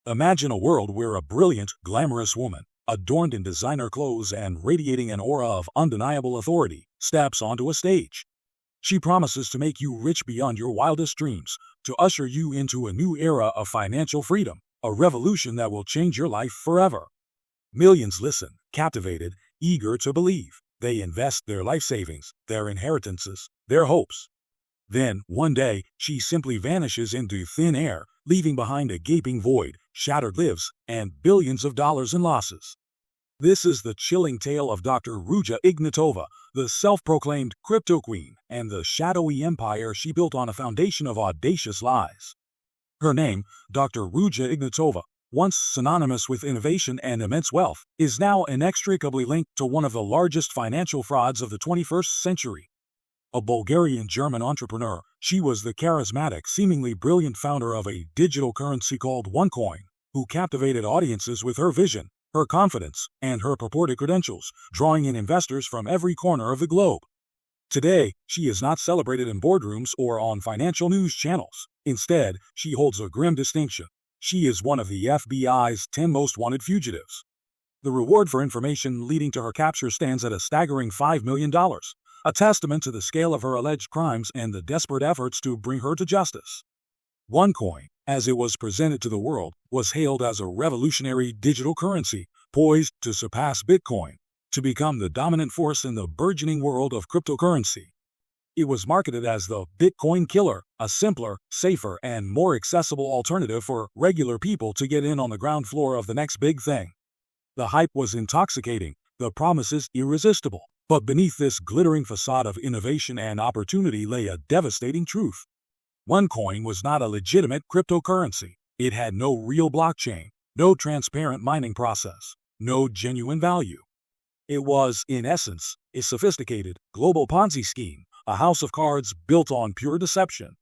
Imagine a world where a brilliant, glamorous woman, adorned in designer clothes and radiating an aura of undeniable authority, steps onto a stage. She promises to make you rich beyond your wildest dreams, to usher you into a new era of financial freedom, a revolution that will change your life forever. Millions listen, captivated, eager to believe. They invest their life savings, their inheritances, their hopes. Then, one day, she simply vanishes into thin air, leaving behind a gaping void, shattered lives, and billions of dollars in losses. This is the chilling tale of Dr. Ruja Ignatova, the self-proclaimed Cryptoqueen, and the shadowy empire she built on a foundation of audacious lies. Her name, Dr. Ruja Ignatova, once synonymous with innovation and immense wealth, is now inextricably linked to one of the largest financial frauds of the 21st century. A Bulgarian-German entrepreneur, she was the charismatic, seemingly brilliant founder of a digital currency called OneCoin, who captivated audiences with her vision, her confidence, and her purported credentials, drawing in investors from every corner of the globe. Today, she is not celebrated in boardrooms or on financial news channels. Instead, she holds a grim distinction. She is one of the FBI's 10 most wanted fugitives. The reward for information leading to her capture stands at a staggering $5 million, a testament to the scale of her alleged crimes and the desperate efforts to bring her to justice. OneCoin, as it was presented to the world, was hailed as a revolutionary digital currency, poised to surpass Bitcoin, to become the dominant force in the burgeoning world of cryptocurrency. It was marketed as the Bitcoin killer, a simpler, safer, and more accessible alternative for regular people to get in on the ground floor of the next big thing. The hype was intoxicating, the promises irresistible, but beneath this glittering facade of innovation and opportunity lay a devastating truth. OneCoin was not a legitimate cryptocurrency. It had no real blockchain, no transparent mining process, no genuine value. It was, in essence, a sophisticated, global Ponzi scheme, a house of cards built on pure deception.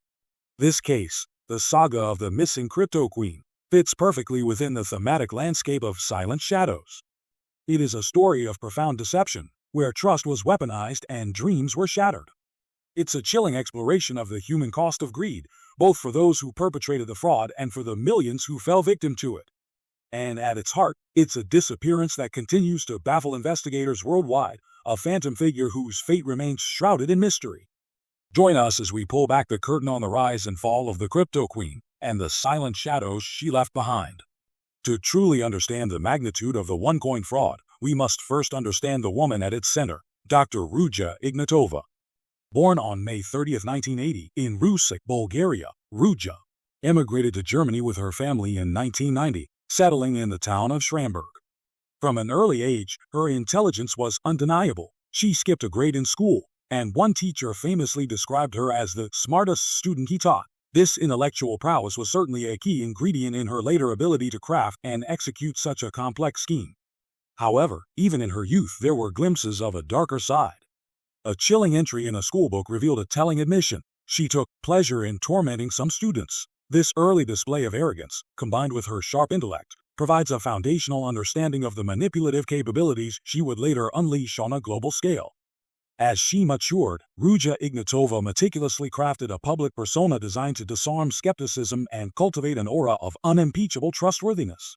This case, the saga of the missing Cryptoqueen, fits perfectly within the thematic landscape of Silent Shadows. It is a story of profound deception, where trust was weaponized and dreams were shattered. It's a chilling exploration of the human cost of greed, both for those who perpetrated the fraud and for the millions who fell victim to it. And at its heart, it's a disappearance that continues to baffle investigators worldwide, a phantom figure whose fate remains shrouded in mystery. Join us as we pull back the curtain on the rise and fall of the Cryptoqueen and the silent shadows she left behind. To truly understand the magnitude of the OneCoin fraud, we must first understand the woman at its center, Dr. Ruja Ignatova. Born on May 30, 1980, in Rusick, Bulgaria, Ruja emigrated to Germany with her family in 1990, settling in the town of Schramberg. From an early age, her intelligence was undeniable. She skipped a grade in school, and one teacher famously described her as the smartest student he taught. This intellectual prowess was certainly a key ingredient in her later ability to craft and execute such a complex scheme. However, even in her youth there were glimpses of a darker side. A chilling entry in a schoolbook revealed a telling admission. She took pleasure in tormenting some students. This early display of arrogance, combined with her sharp intellect, provides a foundational understanding of the manipulative capabilities she would later unleash on a global scale. As she matured, Ruja Ignatova meticulously crafted a public persona designed to disarm skepticism and cultivate an aura of unimpeachable trustworthiness.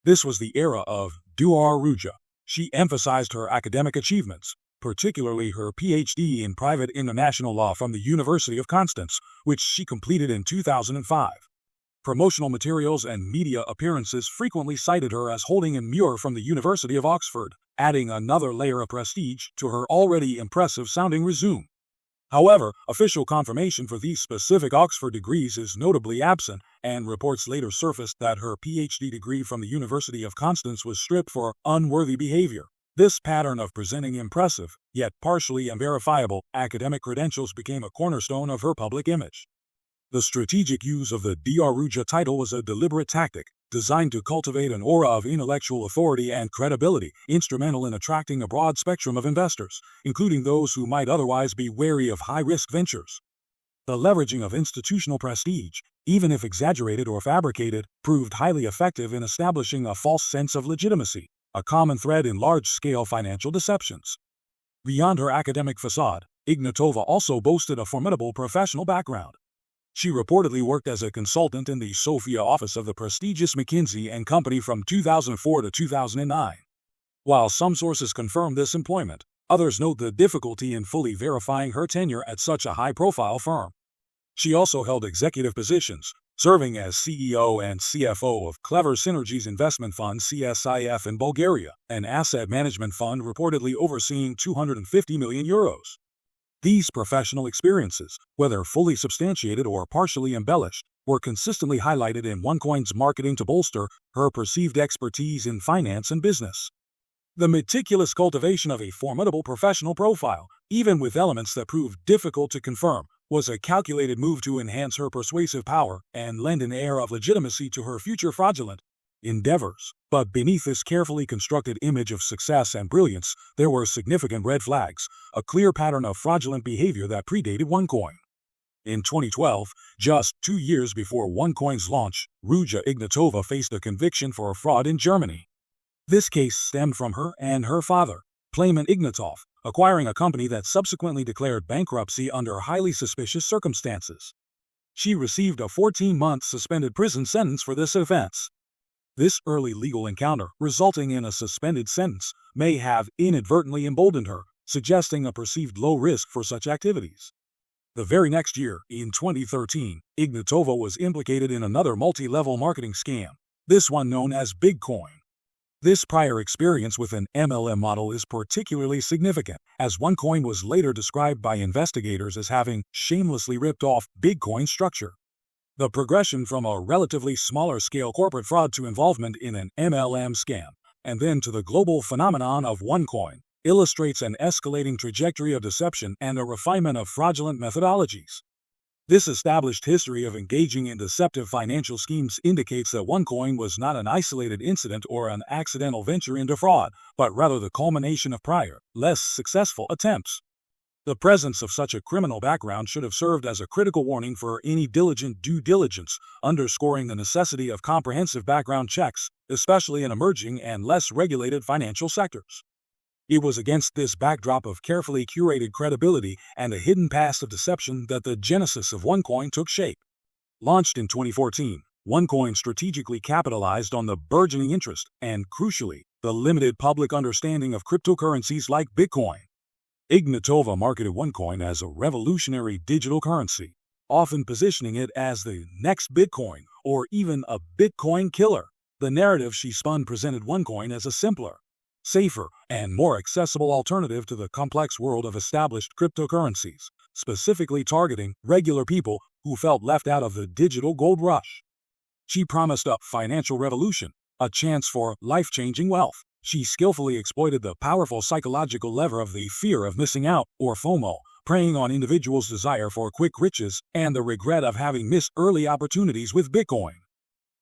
This was the era of Dr. Ruja. She emphasized her academic achievements, particularly her PhD in private international law from the University of Constance, which she completed in 2005. Promotional materials and media appearances frequently cited her as holding a Muir from the University of Oxford, adding another layer of prestige to her already impressive-sounding resume. However, official confirmation for these specific Oxford degrees is notably absent, and reports later surfaced that her PhD degree from the University of Constance was stripped for unworthy behavior. This pattern of presenting impressive, yet partially unverifiable, academic credentials became a cornerstone of her public image. The strategic use of the Dr. Ruja title was a deliberate tactic, designed to cultivate an aura of intellectual authority and credibility, instrumental in attracting a broad spectrum of investors, including those who might otherwise be wary of high-risk ventures. The leveraging of institutional prestige, even if exaggerated or fabricated, proved highly effective in establishing a false sense of legitimacy, a common thread in large-scale financial deceptions. Beyond her academic facade, Ignatova also boasted a formidable professional background. She reportedly worked as a consultant in the Sofia office of the prestigious McKinsey & Company from 2004 to 2009. While some sources confirm this employment, others note the difficulty in fully verifying her tenure at such a high-profile firm. She also held executive positions, serving as CEO and CFO of Clever Synergies Investment Fund CSIF in Bulgaria, an asset management fund reportedly overseeing €250 million. These professional experiences, whether fully substantiated or partially embellished, were consistently highlighted in OneCoin's marketing to bolster her perceived expertise in finance and business. The meticulous cultivation of a formidable professional profile, even with elements that proved difficult to confirm, was a calculated move to enhance her persuasive power and lend an air of legitimacy to her future fraudulent endeavors. But beneath this carefully constructed image of success and brilliance, there were significant red flags, a clear pattern of fraudulent behavior that predated OneCoin. In 2012, just 2 years before OneCoin's launch, Ruja Ignatova faced a conviction for fraud in Germany. This case stemmed from her and her father, Kleiman Ignatov, acquiring a company that subsequently declared bankruptcy under highly suspicious circumstances. She received a 14-month suspended prison sentence for this offense. This early legal encounter, resulting in a suspended sentence, may have inadvertently emboldened her, suggesting a perceived low risk for such activities. The very next year, in 2013, Ignatova was implicated in another multi-level marketing scam, this one known as Bitcoin. This prior experience with an MLM model is particularly significant, as OneCoin was later described by investigators as having shamelessly ripped off Bitcoin's structure. The progression from a relatively smaller-scale corporate fraud to involvement in an MLM scam, and then to the global phenomenon of OneCoin, illustrates an escalating trajectory of deception and a refinement of fraudulent methodologies. This established history of engaging in deceptive financial schemes indicates that OneCoin was not an isolated incident or an accidental venture into fraud, but rather the culmination of prior, less successful attempts. The presence of such a criminal background should have served as a critical warning for any diligent due diligence, underscoring the necessity of comprehensive background checks, especially in emerging and less regulated financial sectors. It was against this backdrop of carefully curated credibility and a hidden past of deception that the genesis of OneCoin took shape. Launched in 2014, OneCoin strategically capitalized on the burgeoning interest and, crucially, the limited public understanding of cryptocurrencies like Bitcoin. Ignatova marketed OneCoin as a revolutionary digital currency, often positioning it as the next Bitcoin or even a Bitcoin killer. The narrative she spun presented OneCoin as a simpler, safer, and more accessible alternative to the complex world of established cryptocurrencies, specifically targeting regular people who felt left out of the digital gold rush. She promised a financial revolution, a chance for life-changing wealth. She skillfully exploited the powerful psychological lever of the fear of missing out, or FOMO, preying on individuals' desire for quick riches and the regret of having missed early opportunities with Bitcoin.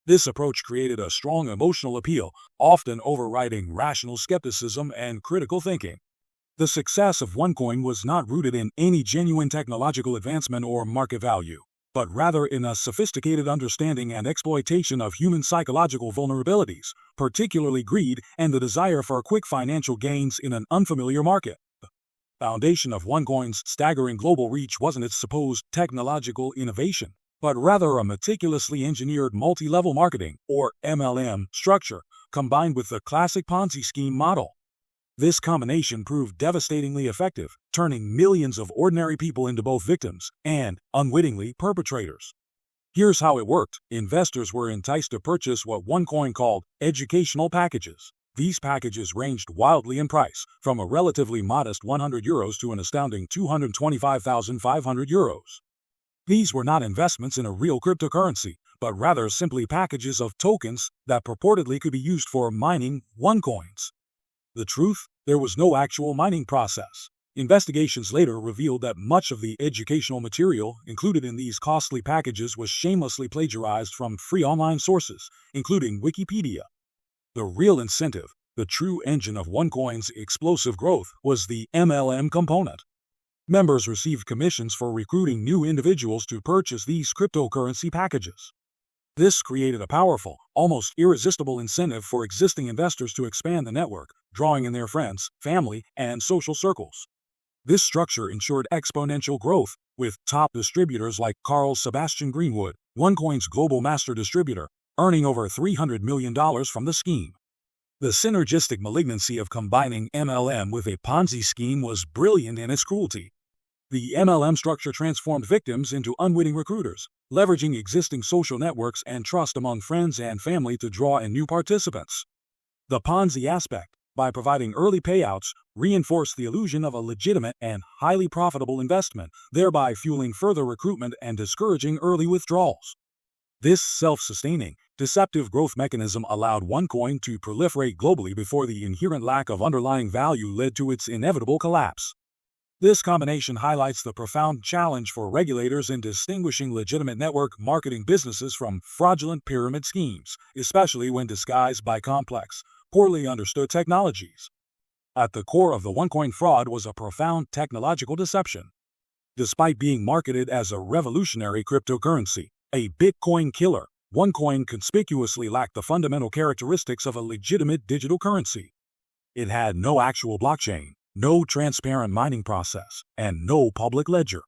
This approach created a strong emotional appeal, often overriding rational skepticism and critical thinking. The success of OneCoin was not rooted in any genuine technological advancement or market value, but rather in a sophisticated understanding and exploitation of human psychological vulnerabilities, particularly greed and the desire for quick financial gains in an unfamiliar market. The foundation of OneCoin's staggering global reach wasn't its supposed technological innovation, but rather a meticulously engineered multi-level marketing, or MLM, structure, combined with the classic Ponzi scheme model. This combination proved devastatingly effective, turning millions of ordinary people into both victims and, unwittingly, perpetrators. Here's how it worked. Investors were enticed to purchase what OneCoin called educational packages. These packages ranged wildly in price, from a relatively modest €100 to an astounding €225,500. These were not investments in a real cryptocurrency, but rather simply packages of tokens that purportedly could be used for mining OneCoins. The truth? There was no actual mining process. Investigations later revealed that much of the educational material included in these costly packages was shamelessly plagiarized from free online sources, including Wikipedia. The real incentive, the true engine of OneCoin's explosive growth, was the MLM component. Members received commissions for recruiting new individuals to purchase these cryptocurrency packages. This created a powerful, almost irresistible incentive for existing investors to expand the network, drawing in their friends, family, and social circles. This structure ensured exponential growth, with top distributors like Carl Sebastian Greenwood, OneCoin's global master distributor, earning over $300 million from the scheme. The synergistic malignancy of combining MLM with a Ponzi scheme was brilliant in its cruelty. The MLM structure transformed victims into unwitting recruiters, leveraging existing social networks and trust among friends and family to draw in new participants. The Ponzi aspect, by providing early payouts, reinforced the illusion of a legitimate and highly profitable investment, thereby fueling further recruitment and discouraging early withdrawals. This self-sustaining, deceptive growth mechanism allowed OneCoin to proliferate globally before the inherent lack of underlying value led to its inevitable collapse. This combination highlights the profound challenge for regulators in distinguishing legitimate network marketing businesses from fraudulent pyramid schemes, especially when disguised by complex, poorly understood technologies. At the core of the OneCoin fraud was a profound technological deception. Despite being marketed as a revolutionary cryptocurrency, a Bitcoin killer, OneCoin conspicuously lacked the fundamental characteristics of a legitimate digital currency. It had no actual blockchain, no transparent mining process, and no public ledger.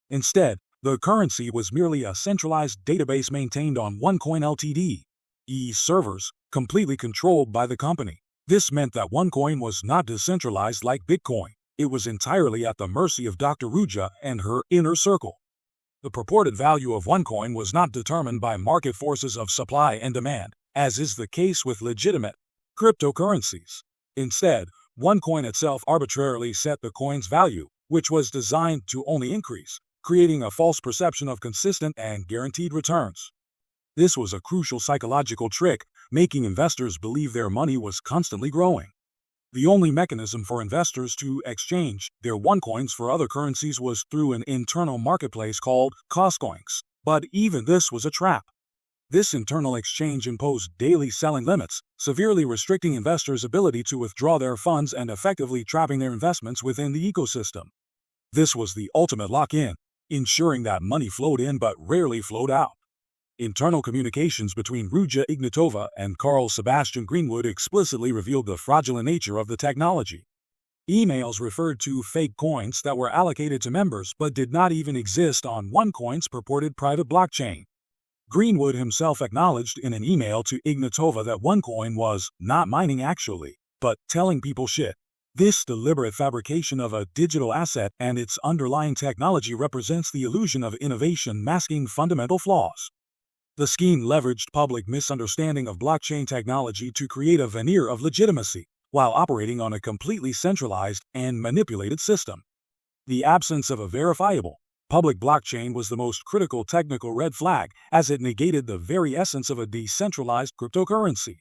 Instead, the currency was merely a centralized database maintained on OneCoin Ltd. servers, completely controlled by the company. This meant that OneCoin was not decentralized like Bitcoin. It was entirely at the mercy of Dr. Ruja and her inner circle. The purported value of OneCoin was not determined by market forces of supply and demand, as is the case with legitimate cryptocurrencies. Instead, OneCoin itself arbitrarily set the coin's value, which was designed to only increase, creating a false perception of consistent and guaranteed returns. This was a crucial psychological trick, making investors believe their money was constantly growing. The only mechanism for investors to exchange their OneCoins for other currencies was through an internal marketplace called Costcoins, but even this was a trap. This internal exchange imposed daily selling limits, severely restricting investors' ability to withdraw their funds and effectively trapping their investments within the ecosystem. This was the ultimate lock-in, ensuring that money flowed in but rarely flowed out. Internal communications between Ruja Ignatova and Carl Sebastian Greenwood explicitly revealed the fraudulent nature of the technology. Emails referred to fake coins that were allocated to members but did not even exist on OneCoin's purported private blockchain. Greenwood himself acknowledged in an email to Ignatova that OneCoin was not mining actually, but telling people shit. This deliberate fabrication of a digital asset and its underlying technology represents the illusion of innovation masking fundamental flaws. The scheme leveraged public misunderstanding of blockchain technology to create a veneer of legitimacy, while operating on a completely centralized and manipulated system. The absence of a verifiable, public blockchain was the most critical technical red flag, as it negated the very essence of a decentralized cryptocurrency.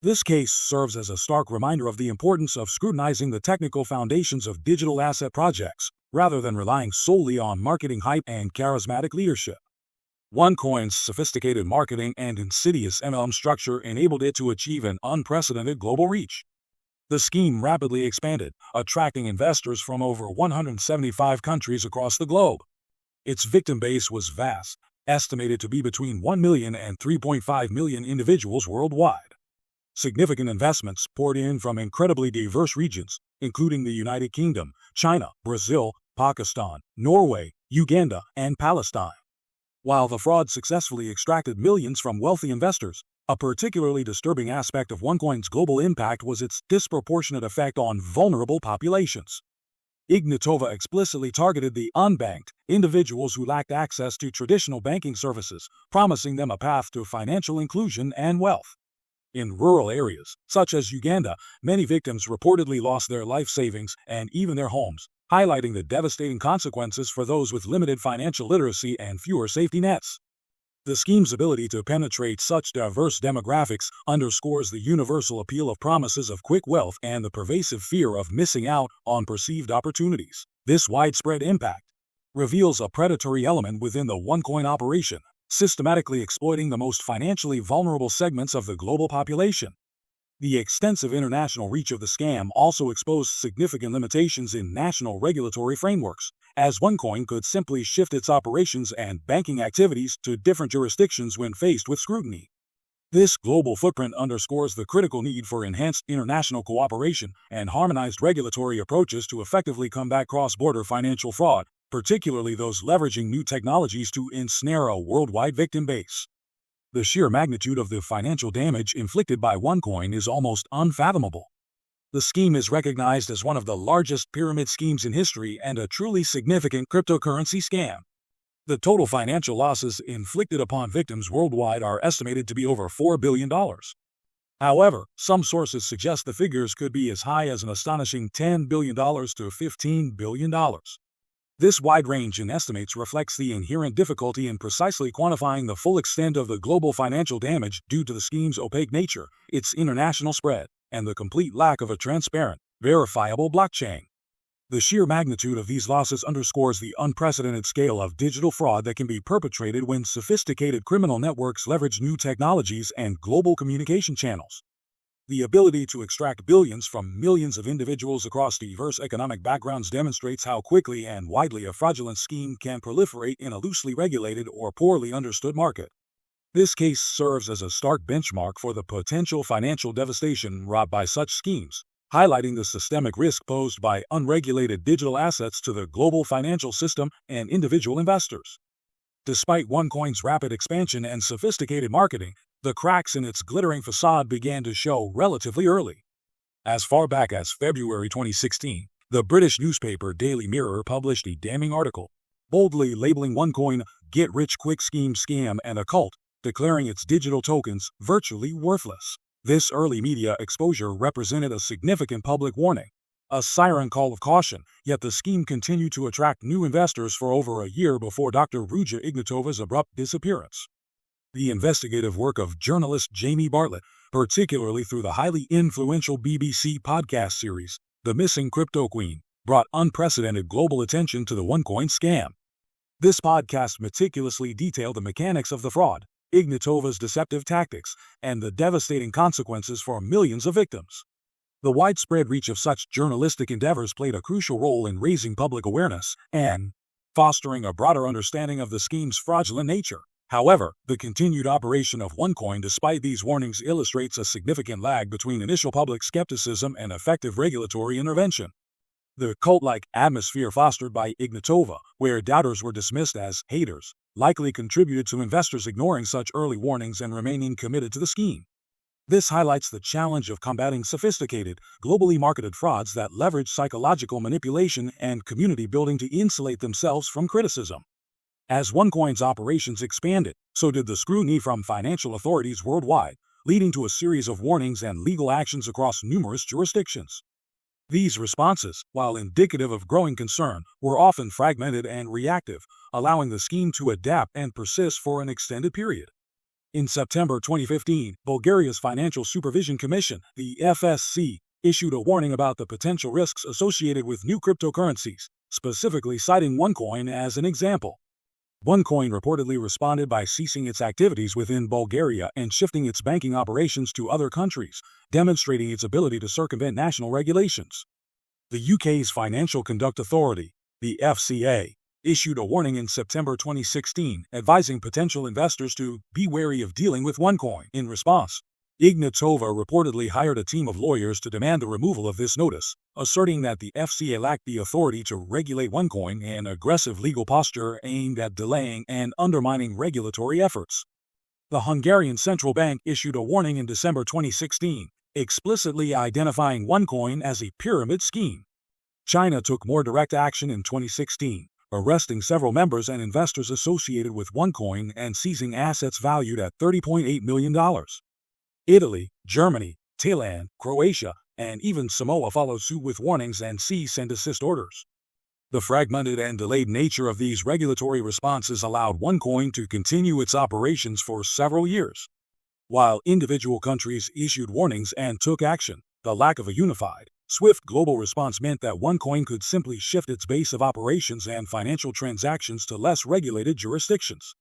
This case serves as a stark reminder of the importance of scrutinizing the technical foundations of digital asset projects, rather than relying solely on marketing hype and charismatic leadership. OneCoin's sophisticated marketing and insidious MLM structure enabled it to achieve an unprecedented global reach. The scheme rapidly expanded, attracting investors from over 175 countries across the globe. Its victim base was vast, estimated to be between 1 million and 3.5 million individuals worldwide. Significant investments poured in from incredibly diverse regions, including the United Kingdom, China, Brazil, Pakistan, Norway, Uganda, and Palestine. While the fraud successfully extracted millions from wealthy investors, a particularly disturbing aspect of OneCoin's global impact was its disproportionate effect on vulnerable populations. Ignatova explicitly targeted the unbanked, individuals who lacked access to traditional banking services, promising them a path to financial inclusion and wealth. In rural areas, such as Uganda, many victims reportedly lost their life savings and even their homes, highlighting the devastating consequences for those with limited financial literacy and fewer safety nets. The scheme's ability to penetrate such diverse demographics underscores the universal appeal of promises of quick wealth and the pervasive fear of missing out on perceived opportunities. This widespread impact reveals a predatory element within the OneCoin operation, systematically exploiting the most financially vulnerable segments of the global population. The extensive international reach of the scam also exposed significant limitations in national regulatory frameworks, as OneCoin could simply shift its operations and banking activities to different jurisdictions when faced with scrutiny. This global footprint underscores the critical need for enhanced international cooperation and harmonized regulatory approaches to effectively combat cross-border financial fraud, particularly those leveraging new technologies to ensnare a worldwide victim base. The sheer magnitude of the financial damage inflicted by OneCoin is almost unfathomable. The scheme is recognized as one of the largest pyramid schemes in history and a truly significant cryptocurrency scam. The total financial losses inflicted upon victims worldwide are estimated to be over $4 billion. However, some sources suggest the figures could be as high as an astonishing $10 billion to $15 billion. This wide range in estimates reflects the inherent difficulty in precisely quantifying the full extent of the global financial damage due to the scheme's opaque nature, its international spread, and the complete lack of a transparent, verifiable blockchain. The sheer magnitude of these losses underscores the unprecedented scale of digital fraud that can be perpetrated when sophisticated criminal networks leverage new technologies and global communication channels. The ability to extract billions from millions of individuals across diverse economic backgrounds demonstrates how quickly and widely a fraudulent scheme can proliferate in a loosely regulated or poorly understood market. This case serves as a stark benchmark for the potential financial devastation wrought by such schemes, highlighting the systemic risk posed by unregulated digital assets to the global financial system and individual investors. Despite OneCoin's rapid expansion and sophisticated marketing, the cracks in its glittering facade began to show relatively early. As far back as February 2016, the British newspaper Daily Mirror published a damning article, boldly labeling OneCoin "get-rich-quick scheme scam and a cult," declaring its digital tokens virtually worthless. This early media exposure represented a significant public warning, a siren call of caution, yet the scheme continued to attract new investors for over a year before Dr. Ruja Ignatova's abrupt disappearance. The investigative work of journalist Jamie Bartlett, particularly through the highly influential BBC podcast series, The Missing Cryptoqueen, brought unprecedented global attention to the OneCoin scam. This podcast meticulously detailed the mechanics of the fraud, Ignatova's deceptive tactics, and the devastating consequences for millions of victims. The widespread reach of such journalistic endeavors played a crucial role in raising public awareness and fostering a broader understanding of the scheme's fraudulent nature. However, the continued operation of OneCoin despite these warnings illustrates a significant lag between initial public skepticism and effective regulatory intervention. The cult-like atmosphere fostered by Ignatova, where doubters were dismissed as haters, likely contributed to investors ignoring such early warnings and remaining committed to the scheme. This highlights the challenge of combating sophisticated, globally marketed frauds that leverage psychological manipulation and community building to insulate themselves from criticism. As OneCoin's operations expanded, so did the scrutiny from financial authorities worldwide, leading to a series of warnings and legal actions across numerous jurisdictions. These responses, while indicative of growing concern, were often fragmented and reactive, allowing the scheme to adapt and persist for an extended period. In September 2015, Bulgaria's Financial Supervision Commission, the FSC, issued a warning about the potential risks associated with new cryptocurrencies, specifically citing OneCoin as an example. OneCoin reportedly responded by ceasing its activities within Bulgaria and shifting its banking operations to other countries, demonstrating its ability to circumvent national regulations. The UK's Financial Conduct Authority, the FCA, issued a warning in September 2016 advising potential investors to be wary of dealing with OneCoin. In response, Ignatova reportedly hired a team of lawyers to demand the removal of this notice, asserting that the FCA lacked the authority to regulate OneCoin, an aggressive legal posture aimed at delaying and undermining regulatory efforts. The Hungarian Central Bank issued a warning in December 2016, explicitly identifying OneCoin as a pyramid scheme. China took more direct action in 2016, arresting several members and investors associated with OneCoin and seizing assets valued at $30.8 million. Italy, Germany, Thailand, Croatia, and even Samoa followed suit with warnings and cease and desist orders. The fragmented and delayed nature of these regulatory responses allowed OneCoin to continue its operations for several years. While individual countries issued warnings and took action, the lack of a unified, swift global response meant that OneCoin could simply shift its base of operations and financial transactions to less regulated jurisdictions.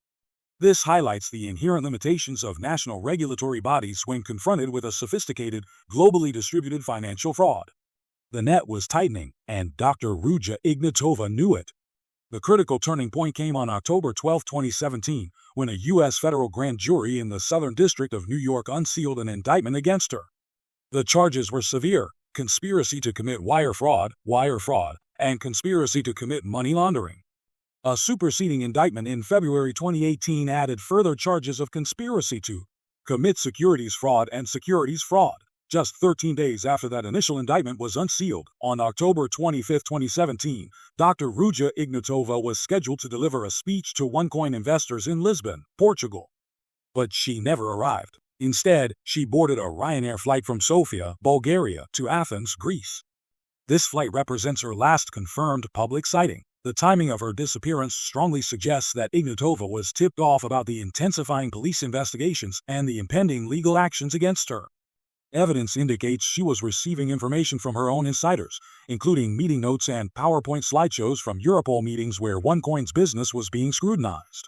This highlights the inherent limitations of national regulatory bodies when confronted with a sophisticated, globally distributed financial fraud. The net was tightening, and Dr. Ruja Ignatova knew it. The critical turning point came on October 12, 2017, when a U.S. federal grand jury in the Southern District of New York unsealed an indictment against her. The charges were severe: conspiracy to commit wire fraud, and conspiracy to commit money laundering. A superseding indictment in February 2018 added further charges of conspiracy to commit securities fraud and securities fraud. Just 13 days after that initial indictment was unsealed, on October 25, 2017, Dr. Ruja Ignatova was scheduled to deliver a speech to OneCoin investors in Lisbon, Portugal. But she never arrived. Instead, she boarded a Ryanair flight from Sofia, Bulgaria, to Athens, Greece. This flight represents her last confirmed public sighting. The timing of her disappearance strongly suggests that Ignatova was tipped off about the intensifying police investigations and the impending legal actions against her. Evidence indicates she was receiving information from her own insiders, including meeting notes and PowerPoint slideshows from Europol meetings where OneCoin's business was being scrutinized.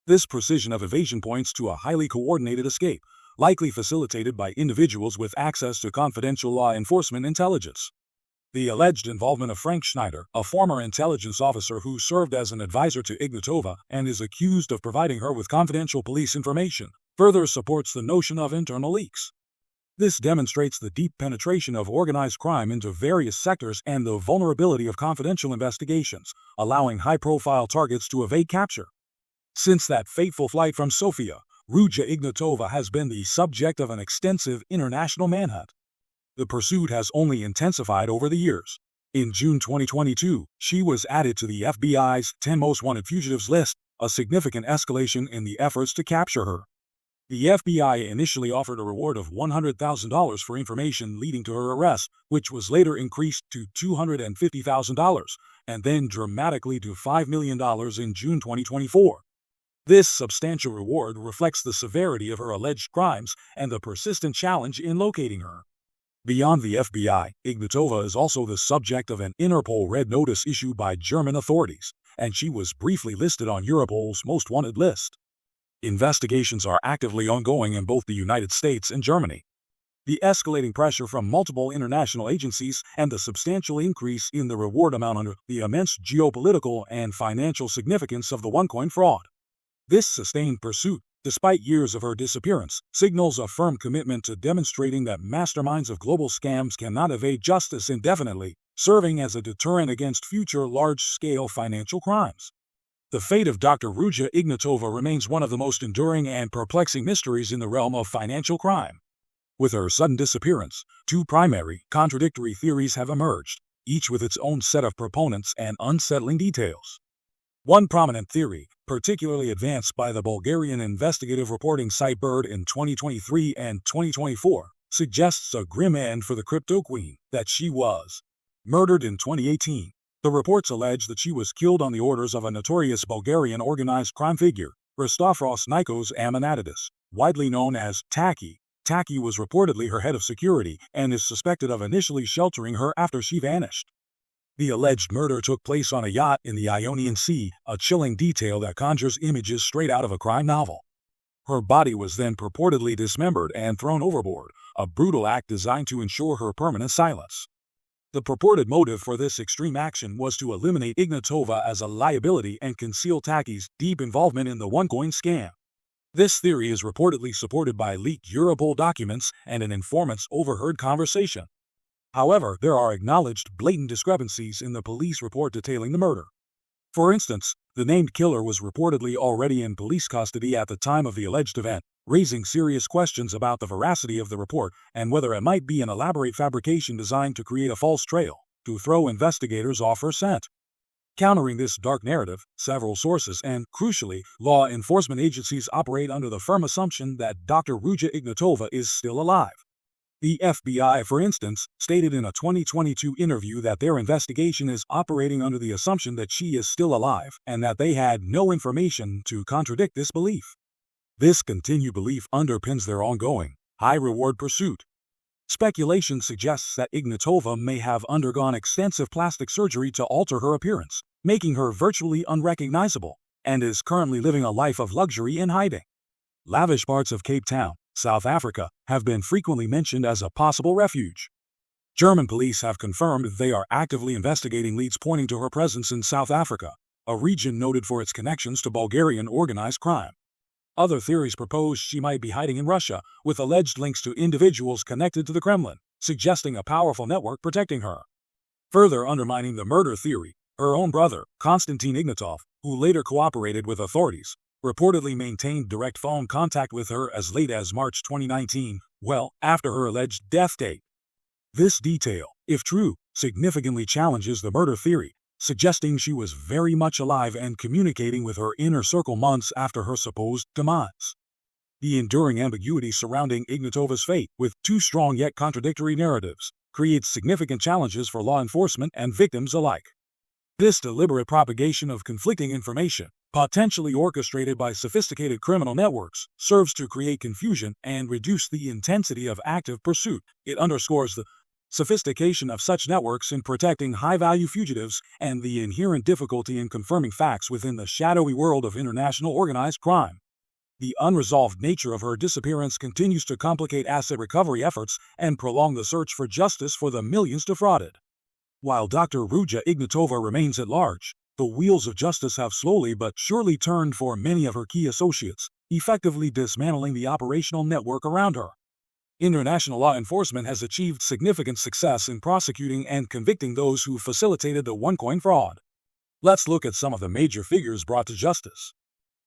This precision of evasion points to a highly coordinated escape, likely facilitated by individuals with access to confidential law enforcement intelligence. The alleged involvement of Frank Schneider, a former intelligence officer who served as an advisor to Ignatova and is accused of providing her with confidential police information, further supports the notion of internal leaks. This demonstrates the deep penetration of organized crime into various sectors and the vulnerability of confidential investigations, allowing high-profile targets to evade capture. Since that fateful flight from Sofia, Ruja Ignatova has been the subject of an extensive international manhunt. The pursuit has only intensified over the years. In June 2022, she was added to the FBI's 10 Most Wanted Fugitives list, a significant escalation in the efforts to capture her. The FBI initially offered a reward of $100,000 for information leading to her arrest, which was later increased to $250,000, and then dramatically to $5 million in June 2024. This substantial reward reflects the severity of her alleged crimes and the persistent challenge in locating her. Beyond the FBI, Ignatova is also the subject of an Interpol red notice issued by German authorities, and she was briefly listed on Europol's most wanted list. Investigations are actively ongoing in both the United States and Germany. The escalating pressure from multiple international agencies and the substantial increase in the reward amount under the immense geopolitical and financial significance of the OneCoin fraud. This sustained pursuit, despite years of her disappearance, signals a firm commitment to demonstrating that masterminds of global scams cannot evade justice indefinitely, serving as a deterrent against future large-scale financial crimes. The fate of Dr. Ruja Ignatova remains one of the most enduring and perplexing mysteries in the realm of financial crime. With her sudden disappearance, two primary, contradictory theories have emerged, each with its own set of proponents and unsettling details. One prominent theory, particularly advanced by the Bulgarian investigative reporting site Bird in 2023 and 2024, suggests a grim end for the Cryptoqueen, that she was murdered in 2018. The reports allege that she was killed on the orders of a notorious Bulgarian organized crime figure, Christopheros Nikos Amanatidis, widely known as Taki. Taki was reportedly her head of security and is suspected of initially sheltering her after she vanished. The alleged murder took place on a yacht in the Ionian Sea, a chilling detail that conjures images straight out of a crime novel. Her body was then purportedly dismembered and thrown overboard, a brutal act designed to ensure her permanent silence. The purported motive for this extreme action was to eliminate Ignatova as a liability and conceal Taki's deep involvement in the OneCoin scam. This theory is reportedly supported by leaked Europol documents and an informant's overheard conversation. However, there are acknowledged blatant discrepancies in the police report detailing the murder. For instance, the named killer was reportedly already in police custody at the time of the alleged event, raising serious questions about the veracity of the report and whether it might be an elaborate fabrication designed to create a false trail, to throw investigators off her scent. Countering this dark narrative, several sources and, crucially, law enforcement agencies operate under the firm assumption that Dr. Ruja Ignatova is still alive. The FBI, for instance, stated in a 2022 interview that their investigation is operating under the assumption that she is still alive and that they had no information to contradict this belief. This continued belief underpins their ongoing, high-reward pursuit. Speculation suggests that Ignatova may have undergone extensive plastic surgery to alter her appearance, making her virtually unrecognizable, and is currently living a life of luxury in hiding. Lavish parts of Cape Town, South Africa, have been frequently mentioned as a possible refuge. German police have confirmed they are actively investigating leads pointing to her presence in South Africa, a region noted for its connections to Bulgarian organized crime. Other theories propose she might be hiding in Russia, with alleged links to individuals connected to the Kremlin, suggesting a powerful network protecting her. Further undermining the murder theory, her own brother, Konstantin Ignatov, who later cooperated with authorities, reportedly maintained direct phone contact with her as late as March 2019, well after her alleged death date. This detail, if true, significantly challenges the murder theory, suggesting she was very much alive and communicating with her inner circle months after her supposed demise. The enduring ambiguity surrounding Ignatova's fate, with two strong yet contradictory narratives, creates significant challenges for law enforcement and victims alike. This deliberate propagation of conflicting information, potentially orchestrated by sophisticated criminal networks, serves to create confusion and reduce the intensity of active pursuit. It underscores the sophistication of such networks in protecting high-value fugitives and the inherent difficulty in confirming facts within the shadowy world of international organized crime. The unresolved nature of her disappearance continues to complicate asset recovery efforts and prolong the search for justice for the millions defrauded. While Dr. Ruja Ignatova remains at large, the wheels of justice have slowly but surely turned for many of her key associates, effectively dismantling the operational network around her. International law enforcement has achieved significant success in prosecuting and convicting those who facilitated the OneCoin fraud. Let's look at some of the major figures brought to justice.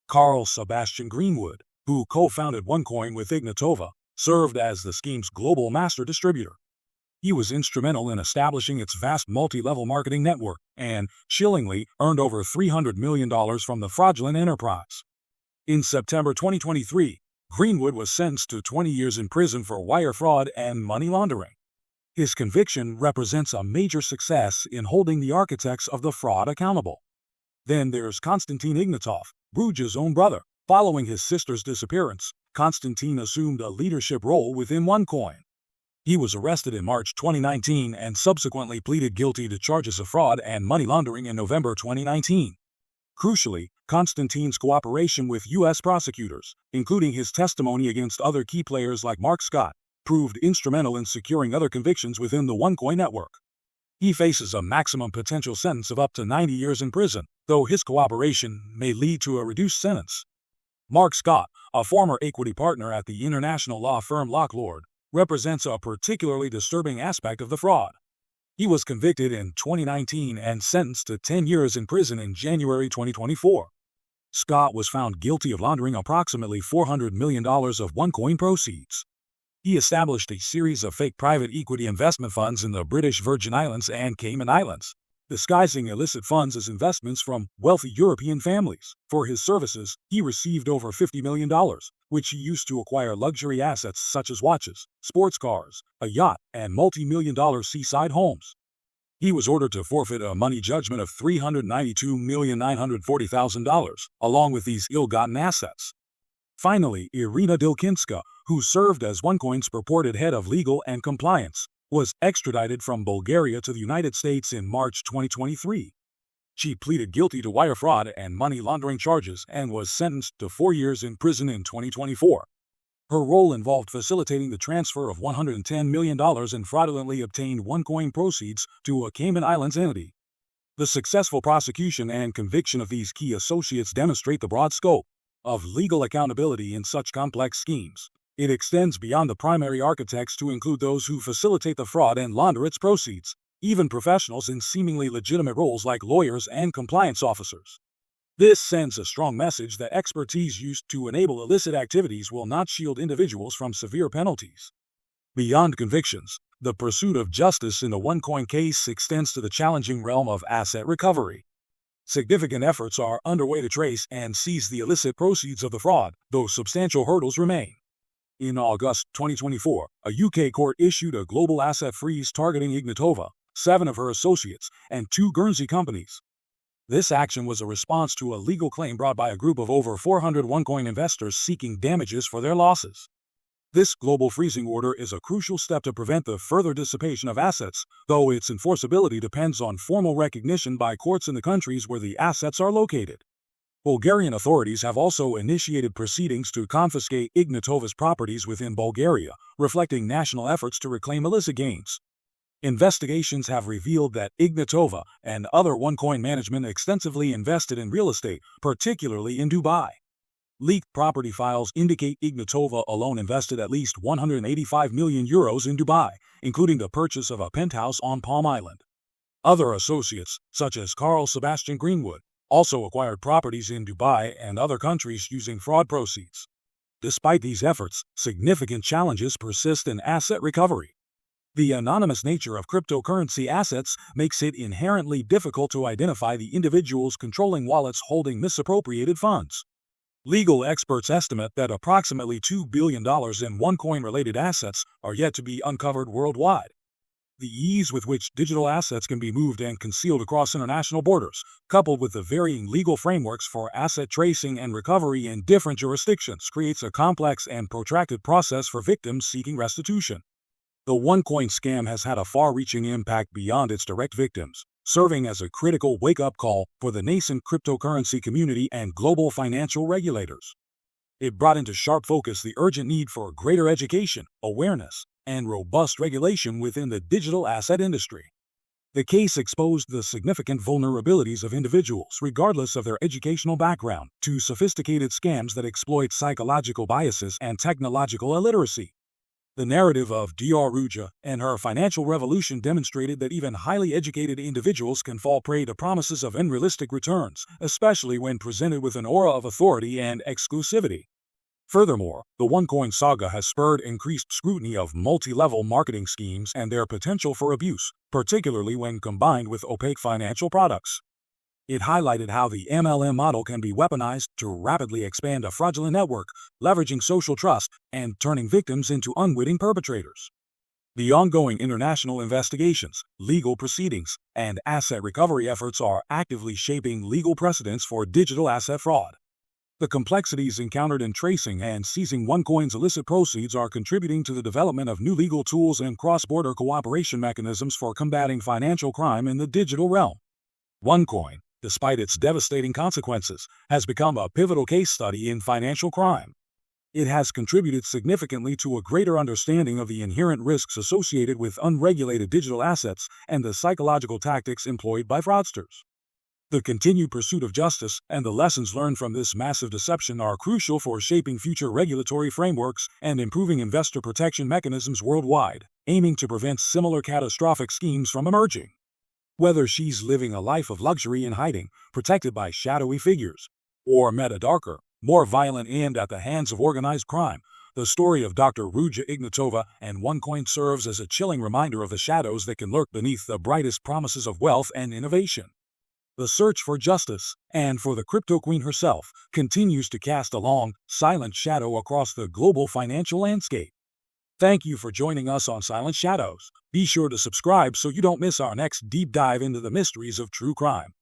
Carl Sebastian Greenwood, who co-founded OneCoin with Ignatova, served as the scheme's global master distributor. He was instrumental in establishing its vast multi-level marketing network and, chillingly, earned over $300 million from the fraudulent enterprise. In September 2023, Greenwood was sentenced to 20 years in prison for wire fraud and money laundering. His conviction represents a major success in holding the architects of the fraud accountable. Then there's Konstantin Ignatov, Ruja's own brother. Following his sister's disappearance, Konstantin assumed a leadership role within OneCoin. He was arrested in March 2019 and subsequently pleaded guilty to charges of fraud and money laundering in November 2019. Crucially, Konstantin's cooperation with U.S. prosecutors, including his testimony against other key players like Mark Scott, proved instrumental in securing other convictions within the OneCoin network. He faces a maximum potential sentence of up to 90 years in prison, though his cooperation may lead to a reduced sentence. Mark Scott, a former equity partner at the international law firm Locklord, represents a particularly disturbing aspect of the fraud. He was convicted in 2019 and sentenced to 10 years in prison in January 2024. Scott was found guilty of laundering approximately $400 million of OneCoin proceeds. He established a series of fake private equity investment funds in the British Virgin Islands and Cayman Islands, disguising illicit funds as investments from wealthy European families. For his services, he received over $50 million, which he used to acquire luxury assets such as watches, sports cars, a yacht, and multi-million-dollar seaside homes. He was ordered to forfeit a money judgment of $392,940,000, along with these ill-gotten assets. Finally, Irina Dilkinska, who served as OneCoin's purported head of legal and compliance, was extradited from Bulgaria to the United States in March 2023. She pleaded guilty to wire fraud and money laundering charges and was sentenced to 4 years in prison in 2024. Her role involved facilitating the transfer of $110 million in fraudulently obtained OneCoin proceeds to a Cayman Islands entity. The successful prosecution and conviction of these key associates demonstrate the broad scope of legal accountability in such complex schemes. It extends beyond the primary architects to include those who facilitate the fraud and launder its proceeds, even professionals in seemingly legitimate roles like lawyers and compliance officers. This sends a strong message that expertise used to enable illicit activities will not shield individuals from severe penalties. Beyond convictions, the pursuit of justice in the OneCoin case extends to the challenging realm of asset recovery. Significant efforts are underway to trace and seize the illicit proceeds of the fraud, though substantial hurdles remain. In August 2024, a UK court issued a global asset freeze targeting Ignatova, 7 of her associates, and 2 Guernsey companies. This action was a response to a legal claim brought by a group of over 400 OneCoin investors seeking damages for their losses. This global freezing order is a crucial step to prevent the further dissipation of assets, though its enforceability depends on formal recognition by courts in the countries where the assets are located. Bulgarian authorities have also initiated proceedings to confiscate Ignatova's properties within Bulgaria, reflecting national efforts to reclaim illicit gains. Investigations have revealed that Ignatova and other OneCoin management extensively invested in real estate, particularly in Dubai. Leaked property files indicate Ignatova alone invested at least €185 million in Dubai, including the purchase of a penthouse on Palm Island. Other associates, such as Carl Sebastian Greenwood, also acquired properties in Dubai and other countries using fraud proceeds. Despite these efforts, significant challenges persist in asset recovery. The anonymous nature of cryptocurrency assets makes it inherently difficult to identify the individuals controlling wallets holding misappropriated funds. Legal experts estimate that approximately $2 billion in OneCoin-related assets are yet to be uncovered worldwide. The ease with which digital assets can be moved and concealed across international borders, coupled with the varying legal frameworks for asset tracing and recovery in different jurisdictions, creates a complex and protracted process for victims seeking restitution. The OneCoin scam has had a far-reaching impact beyond its direct victims, serving as a critical wake-up call for the nascent cryptocurrency community and global financial regulators. It brought into sharp focus the urgent need for greater education, awareness, and robust regulation within the digital asset industry. The case exposed the significant vulnerabilities of individuals, regardless of their educational background, to sophisticated scams that exploit psychological biases and technological illiteracy. The narrative of Dr. Ruja and her financial revolution demonstrated that even highly educated individuals can fall prey to promises of unrealistic returns, especially when presented with an aura of authority and exclusivity. Furthermore, the OneCoin saga has spurred increased scrutiny of multi-level marketing schemes and their potential for abuse, particularly when combined with opaque financial products. It highlighted how the MLM model can be weaponized to rapidly expand a fraudulent network, leveraging social trust and turning victims into unwitting perpetrators. The ongoing international investigations, legal proceedings, and asset recovery efforts are actively shaping legal precedents for digital asset fraud. The complexities encountered in tracing and seizing OneCoin's illicit proceeds are contributing to the development of new legal tools and cross-border cooperation mechanisms for combating financial crime in the digital realm. OneCoin, despite its devastating consequences, has become a pivotal case study in financial crime. It has contributed significantly to a greater understanding of the inherent risks associated with unregulated digital assets and the psychological tactics employed by fraudsters. The continued pursuit of justice and the lessons learned from this massive deception are crucial for shaping future regulatory frameworks and improving investor protection mechanisms worldwide, aiming to prevent similar catastrophic schemes from emerging. Whether she's living a life of luxury in hiding, protected by shadowy figures, or met a darker, more violent end at the hands of organized crime, the story of Dr. Ruja Ignatova and OneCoin serves as a chilling reminder of the shadows that can lurk beneath the brightest promises of wealth and innovation. The search for justice, and for the Cryptoqueen herself, continues to cast a long, silent shadow across the global financial landscape. Thank you for joining us on Silent Shadows. Be sure to subscribe so you don't miss our next deep dive into the mysteries of true crime.